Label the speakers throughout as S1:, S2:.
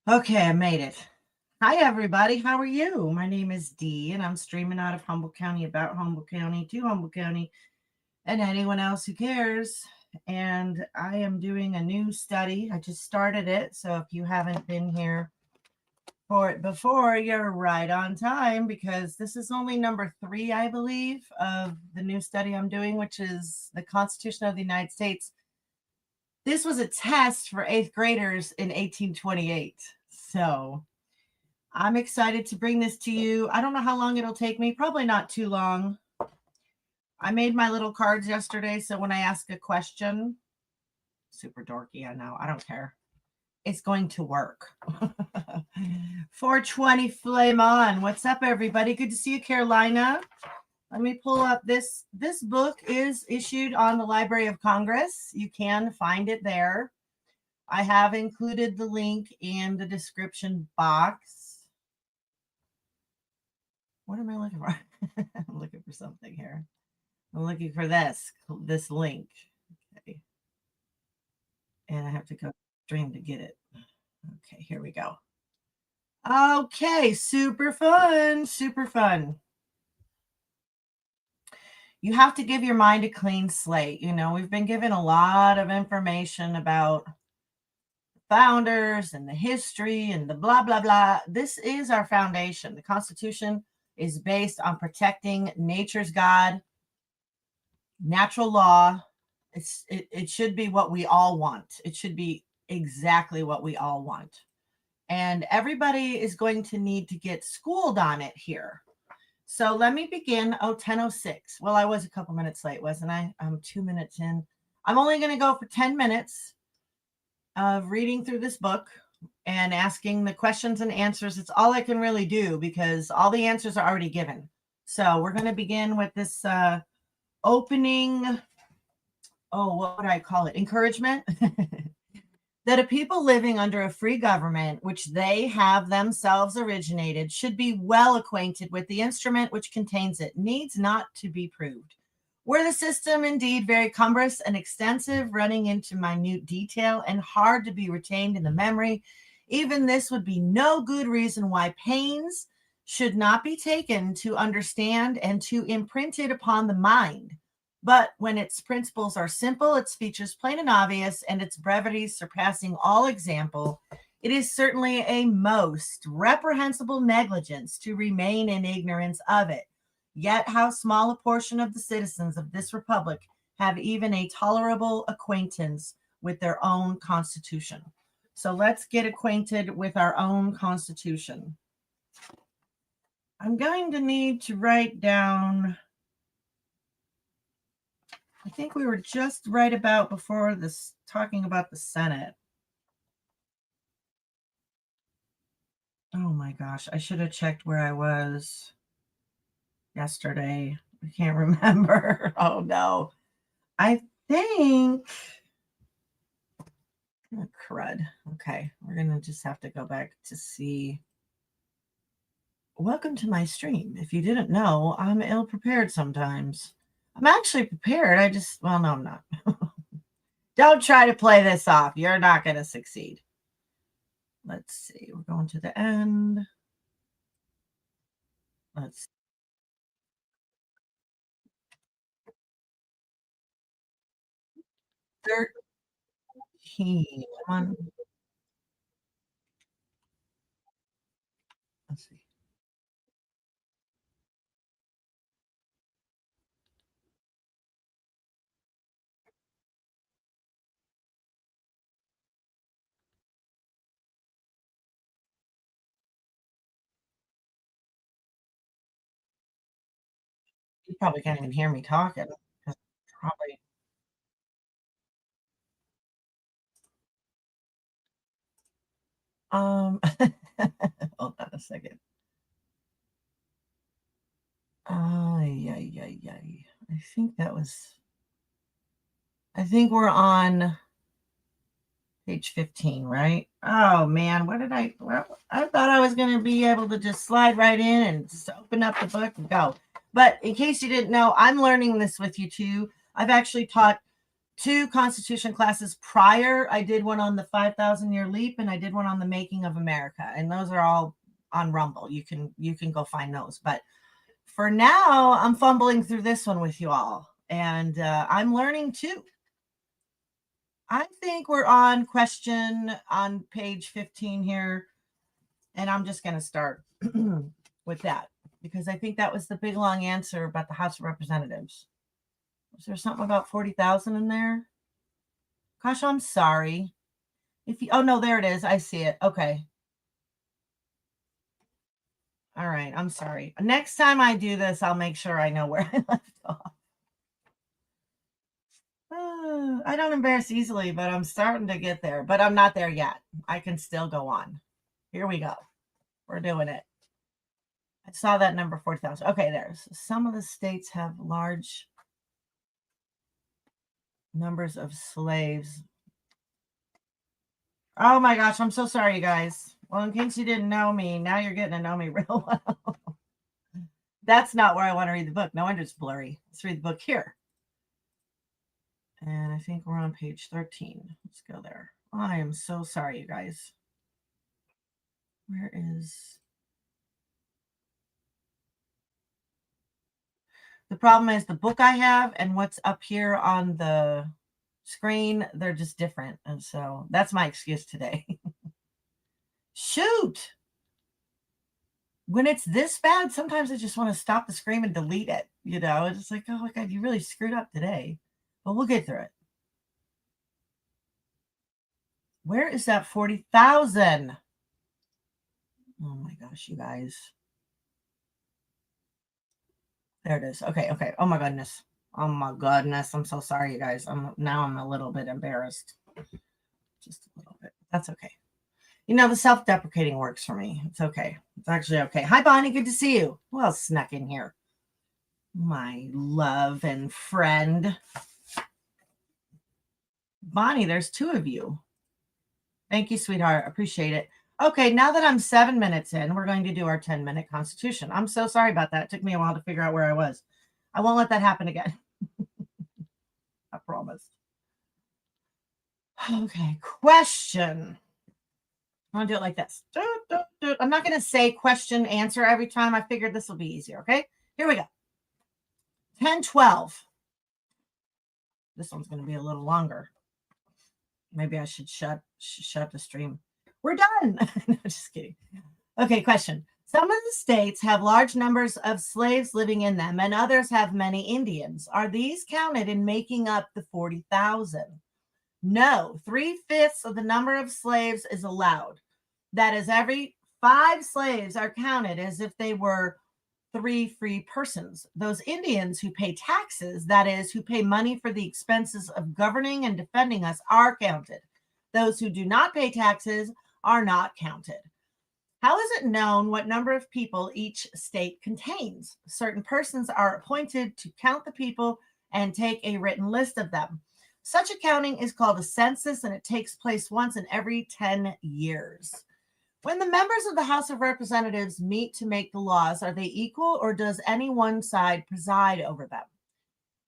S1: Okay, I made it. Hi, everybody. How are you? My name is Dee, and I'm streaming out of Humboldt County, about Humboldt County, to Humboldt County, and anyone else who cares. And I am doing a new study. I just started it. So if you haven't been here for it before, you're right on time because this is only number 3, I believe, of the new study I'm doing, which is the Constitution of the United States. This was a test for 8th graders in 1828. So I'm excited to bring this to you. I don't know how long it'll take me, probably not too long. I made my little cards yesterday, so when I ask a question, super dorky, I know, I don't care. It's going to work. 420 Flame On. What's up, everybody? Good to see you, Carolina. Let me pull up this. This book is issued on the Library of Congress. You can find it there. I have included the link in the description box. What am I looking for? I'm looking for something here. I'm looking for this link. Okay. And I have to go stream to get it. Okay, here we go. Okay, super fun, super fun. You have to give your mind a clean slate. You know, we've been given a lot of information about founders and the history and the blah, blah, blah. This is our foundation. The Constitution is based on protecting nature's God, natural law. It should be what we all want. It should be exactly what we all want. And everybody is going to need to get schooled on it here. So let me begin. 10:06. Well, I was a couple minutes late, wasn't I? I'm 2 minutes in. I'm only going to go for 10 minutes of reading through this book and asking the questions and answers. It's all I can really do because all the answers are already given. So we're going to begin with this opening. Oh, what would I call it? Encouragement. That a people living under a free government, which they have themselves originated, should be well acquainted with the instrument which contains it, needs not to be proved. Were the system indeed very cumbrous and extensive, running into minute detail and hard to be retained in the memory, even this would be no good reason why pains should not be taken to understand and to imprint it upon the mind. But when its principles are simple, its features plain and obvious, and its brevity surpassing all example, it is certainly a most reprehensible negligence to remain in ignorance of it. Yet how small a portion of the citizens of this republic have even a tolerable acquaintance with their own constitution. So let's get acquainted with our own constitution. I'm going to need to write down, I think we were just right about before this talking about the Senate. Oh my gosh, I should have checked where I was yesterday. I can't remember. Oh no. I think, oh, crud. Okay, we're going to just have to go back to see. Welcome to my stream. If you didn't know, I'm ill prepared sometimes. I'm actually prepared. Well, no, I'm not. Don't try to play this off. You're not going to succeed. Let's see. We're going to the end. Let's 13. Come on. Let's see. You probably can't even hear me talking. Probably. Hold on a second. Yeah. I think we're on page 15, right? Oh man, I thought I was going to be able to just slide right in and just open up the book and go. But in case you didn't know, I'm learning this with you too. I've actually taught 2 Constitution classes prior. I did one on the 5,000-year leap, and I did one on the making of America, and those are all on Rumble. You can go find those. But for now, I'm fumbling through this one with you all, and I'm learning too. I think we're on question on page 15 here, and I'm just going to start with that because I think that was the big long answer about the House of Representatives. Was there something about 40,000 in there? Gosh, I'm sorry. Oh no, there it is. I see it. Okay. All right. I'm sorry. Next time I do this, I'll make sure I know where I left off. I don't embarrass easily, but I'm starting to get there. But I'm not there yet. I can still go on. Here we go. We're doing it. I saw that number 40,000. Okay, there's some of the states have large numbers of slaves. Oh my gosh, I'm so sorry, you guys. Well, in case you didn't know me, now you're getting to know me real well. That's not where I want to read the book. No wonder it's blurry. Let's read the book here. And I think we're on page 13. Let's go there. I am so sorry, you guys. Where is... The problem is the book I have and what's up here on the screen, they're just different. And so that's my excuse today. Shoot. When it's this bad, sometimes I just want to stop the screen and delete it. You know, it's just like, oh my God, you really screwed up today. But we'll get through it. Where is that 40,000? Oh my gosh, you guys. There it is. Okay. Oh my goodness. I'm so sorry, you guys. I'm a little bit embarrassed. Just a little bit. That's okay. You know, the self-deprecating works for me. It's okay. It's actually okay. Hi, Bonnie. Good to see you. Who else snuck in here? My love and friend. Bonnie, there's 2 of you. Thank you, sweetheart. Appreciate it. Okay, now that I'm 7 minutes in, we're going to do our 10-minute Constitution. I'm so sorry about that. It took me a while to figure out where I was. I won't let that happen again. I promise. Okay, question. I'm going to do it like this. I'm not going to say question, answer every time. I figured this will be easier, okay? Here we go. 10-12. This one's going to be a little longer. Maybe I should shut the stream. We're done. No, just kidding. Okay, question. Some of the states have large numbers of slaves living in them, and others have many Indians. Are these counted in making up the 40,000? No. 3/5 of the number of slaves is allowed. That is, every 5 slaves are counted as if they were 3 free persons. Those Indians who pay taxes, that is, who pay money for the expenses of governing and defending us, are counted. Those who do not pay taxes are not counted. How is it known what number of people each state contains? Certain persons are appointed to count the people and take a written list of them. Such a counting is called a census, and it takes place once in every 10 years. When the members of the House of Representatives meet to make the laws, are they equal, or does any one side preside over them?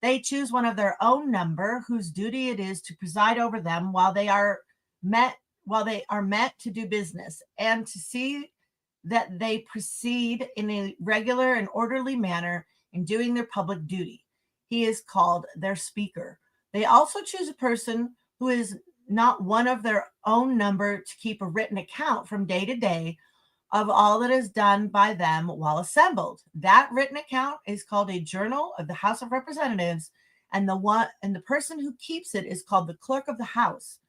S1: They choose one of their own number, whose duty it is to preside over them while they are met to do business, and to see that they proceed in a regular and orderly manner in doing their public duty. He is called their speaker. They also choose a person who is not one of their own number to keep a written account from day to day of all that is done by them while assembled. That written account is called a journal of the House of Representatives, and the person who keeps it is called the clerk of the House.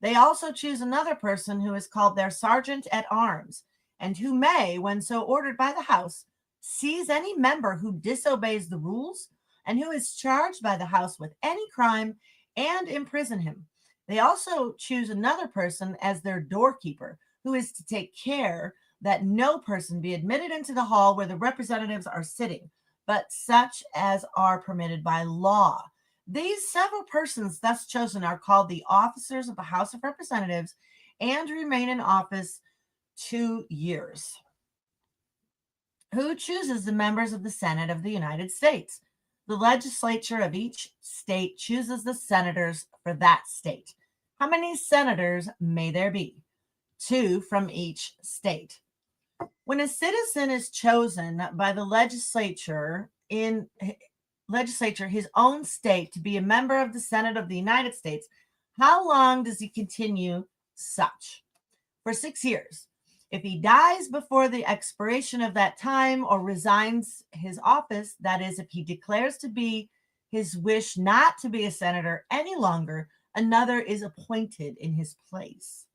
S1: They also choose another person who is called their sergeant at arms, and who may, when so ordered by the House, seize any member who disobeys the rules and who is charged by the House with any crime and imprison him. They also choose another person as their doorkeeper, who is to take care that no person be admitted into the hall where the representatives are sitting, but such as are permitted by law. These several persons thus chosen are called the officers of the House of Representatives and remain in office 2 years. Who chooses the members of the Senate of the United States? The legislature of each state chooses the senators for that state. How many senators may there be? 2 from each state. When a citizen is chosen by the legislature his own state to be a member of the Senate of the United States, how long does he continue such? For 6 years. If he dies before the expiration of that time or resigns his office, that is, if he declares to be his wish not to be a senator any longer, another is appointed in his place.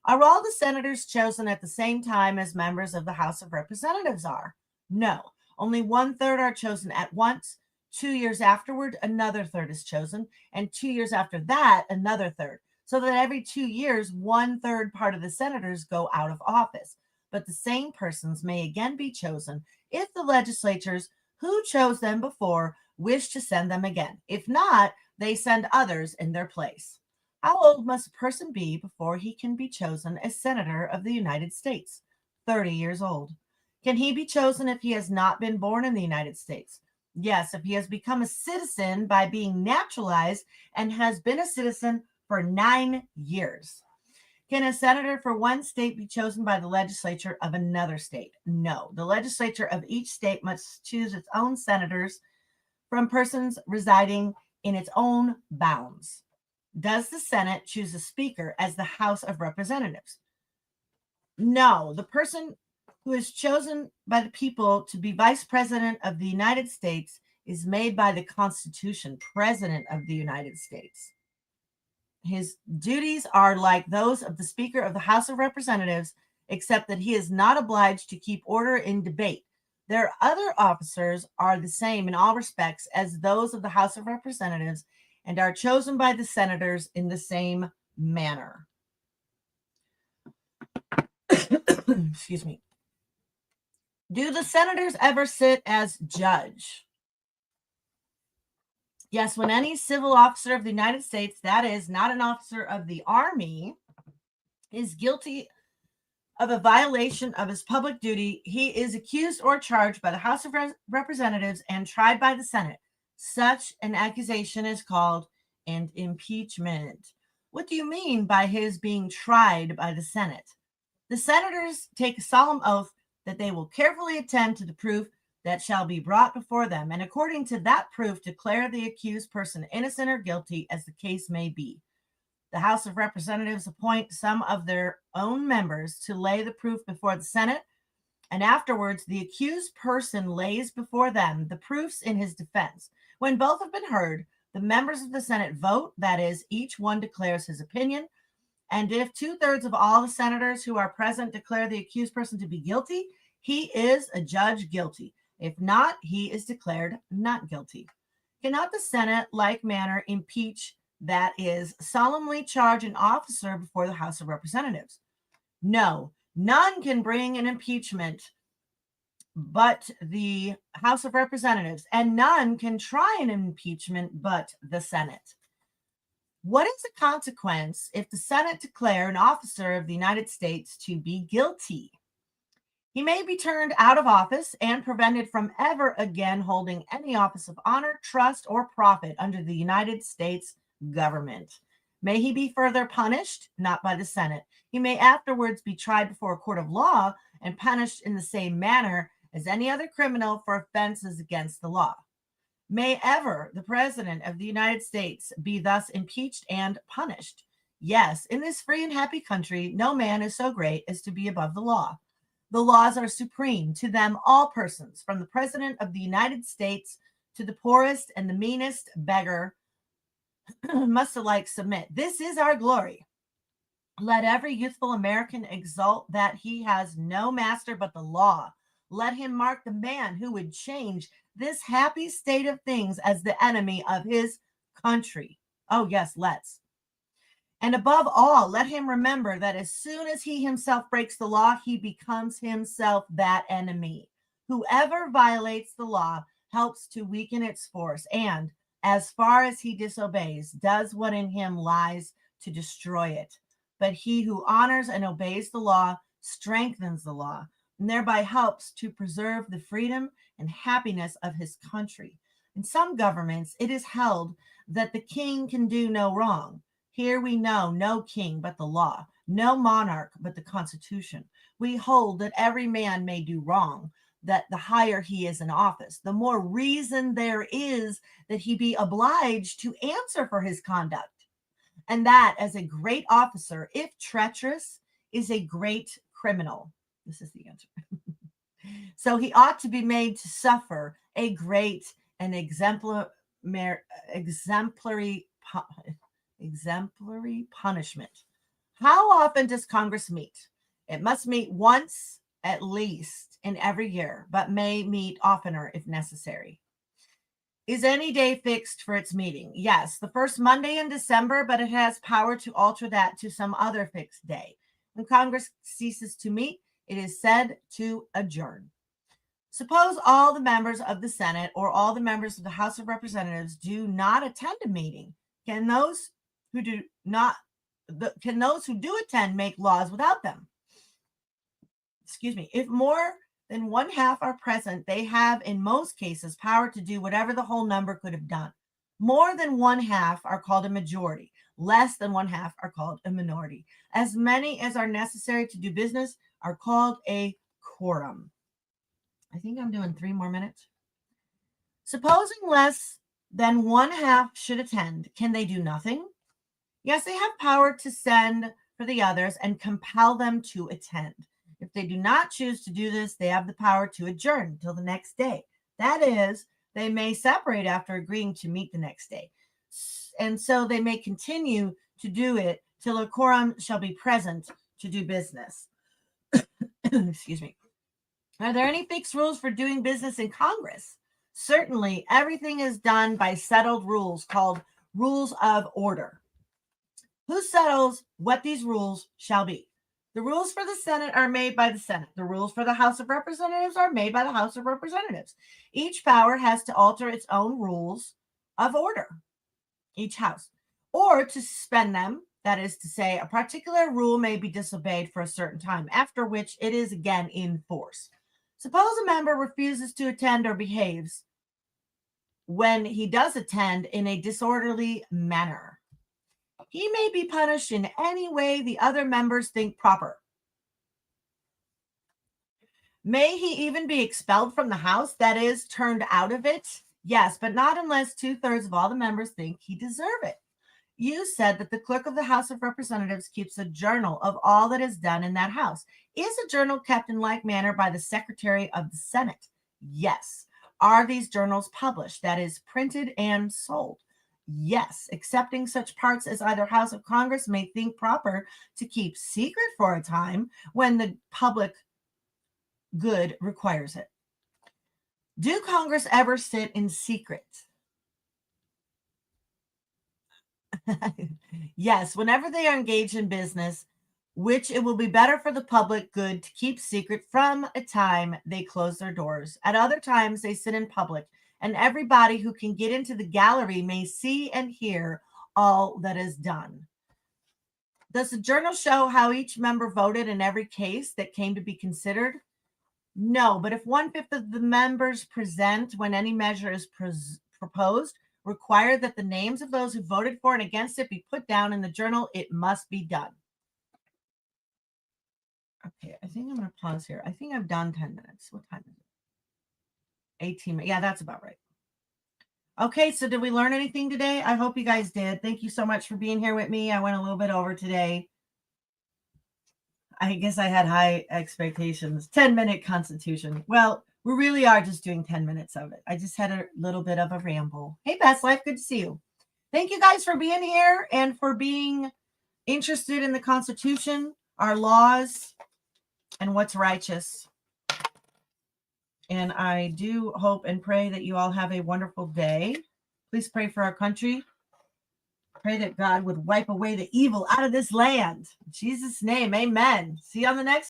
S1: Are all the senators chosen at the same time as members of the House of Representatives are? No. Only 1/3 are chosen at once. 2 years afterward, another third is chosen. And 2 years after that, another third. So that every 2 years, 1/3 part of the senators go out of office. But the same persons may again be chosen if the legislatures who chose them before wish to send them again. If not, they send others in their place. How old must a person be before he can be chosen as Senator of the United States? 30 years old. Can he be chosen if he has not been born in the United States? Yes, if he has become a citizen by being naturalized and has been a citizen for 9 years. Can a senator for one state be chosen by the legislature of another state? No. The legislature of each state must choose its own senators from persons residing in its own bounds. Does the Senate choose a speaker as the House of Representatives? No. The person who is chosen by the people to be Vice President of the United States is made by the Constitution President of the United States. His duties are like those of the Speaker of the House of Representatives, except that he is not obliged to keep order in debate. Their other officers are the same in all respects as those of the House of Representatives and are chosen by the senators in the same manner. Excuse me. Do the senators ever sit as judge? Yes, when any civil officer of the United States, that is, not an officer of the Army, is guilty of a violation of his public duty, he is accused or charged by the House of Representatives and tried by the Senate. Such an accusation is called an impeachment. What do you mean by his being tried by the Senate? The senators take a solemn oath that they will carefully attend to the proof that shall be brought before them, and according to that proof declare the accused person innocent or guilty as the case may be. The House of Representatives appoint some of their own members to lay the proof before the Senate, and afterwards the accused person lays before them the proofs in his defense. When both have been heard, the members of the Senate vote, that is, each one declares his opinion, and if 2/3 of all the senators who are present declare the accused person to be guilty, he is adjudged guilty. If not, he is declared not guilty. Cannot the Senate, like manner, impeach, that is, solemnly charge an officer before the House of Representatives? No, none can bring an impeachment but the House of Representatives, and none can try an impeachment but the Senate. What is the consequence if the Senate declare an officer of the United States to be guilty? He may be turned out of office and prevented from ever again holding any office of honor, trust, or profit under the United States government. May he be further punished? Not by the Senate. He may afterwards be tried before a court of law and punished in the same manner as any other criminal for offenses against the law. May ever the President of the United States be thus impeached and punished? Yes, in this free and happy country, no man is so great as to be above the law. The laws are supreme. To them, all persons, from the President of the United States to the poorest and the meanest beggar, must alike submit. This is our glory. Let every youthful American exult that he has no master but the law. Let him mark the man who would change this happy state of things as the enemy of his country. Oh, yes, let's. And above all, let him remember that as soon as he himself breaks the law, he becomes himself that enemy. Whoever violates the law helps to weaken its force, and as far as he disobeys, does what in him lies to destroy it. But he who honors and obeys the law strengthens the law, and thereby helps to preserve the freedom and happiness of his country. In some governments, it is held that the king can do no wrong. Here we know no king but the law, no monarch but the Constitution. We hold that every man may do wrong, that the higher he is in office, the more reason there is that he be obliged to answer for his conduct. And that as a great officer, if treacherous, is a great criminal. This is the answer. So he ought to be made to suffer a great and exemplary punishment. How often does Congress meet? It must meet once at least in every year, but may meet oftener if necessary. Is any day fixed for its meeting? Yes, the first Monday in December, but it has power to alter that to some other fixed day. When Congress ceases to meet, it is said to adjourn. Suppose all the members of the Senate or all the members of the House of Representatives do not attend a meeting. Can those who do attend make laws without them? Excuse me. If more than one half are present, they have in most cases power to do whatever the whole number could have done. More than one half are called a majority. Less than one half are called a minority. As many as are necessary to do business are called a quorum. I think I'm doing 3 more minutes. Supposing less than one half should attend, can they do nothing? Yes, they have power to send for the others and compel them to attend. If they do not choose to do this, they have the power to adjourn till the next day. That is, they may separate after agreeing to meet the next day. And so they may continue to do it till a quorum shall be present to do business. Excuse me. Are there any fixed rules for doing business in Congress? Certainly, everything is done by settled rules called rules of order. Who settles what these rules shall be? The rules for the Senate are made by the Senate. The rules for the House of Representatives are made by the House of Representatives. Each power has to alter its own rules of order, each house, or to suspend them. That is to say, a particular rule may be disobeyed for a certain time, after which it is again in force. Suppose a member refuses to attend or behaves when he does attend in a disorderly manner. He may be punished in any way the other members think proper. May he even be expelled from the House, that is, turned out of it? Yes, but not unless 2/3 of all the members think he deserve it. You said that the clerk of the House of Representatives keeps a journal of all that is done in that house. Is a journal kept in like manner by the Secretary of the Senate? Yes. Are these journals published, that is, printed and sold? Yes, excepting such parts as either House of Congress may think proper to keep secret for a time when the public good requires it. Do Congress ever sit in secret? Yes, whenever they are engaged in business, which it will be better for the public good to keep secret from a time they close their doors. At other times, they sit in public, and everybody who can get into the gallery may see and hear all that is done. Does the journal show how each member voted in every case that came to be considered? No, but if 1/5 of the members present when any measure is proposed require that the names of those who voted for and against it be put down in the journal, it must be done. Okay, I think I'm going to pause here. I think I've done 10 minutes. What time is it? 18 minutes. Yeah, that's about right. Okay, so did we learn anything today? I hope you guys did. Thank you so much for being here with me. I went a little bit over today. I guess I had high expectations. 10-minute Constitution. Well, we really are just doing 10 minutes of it. I just had a little bit of a ramble. Hey, Best Life, good to see you. Thank you guys for being here and for being interested in the Constitution, our laws, and what's righteous. And I do hope and pray that you all have a wonderful day. Please pray for our country. Pray that God would wipe away the evil out of this land. In Jesus' name, amen. See you on the next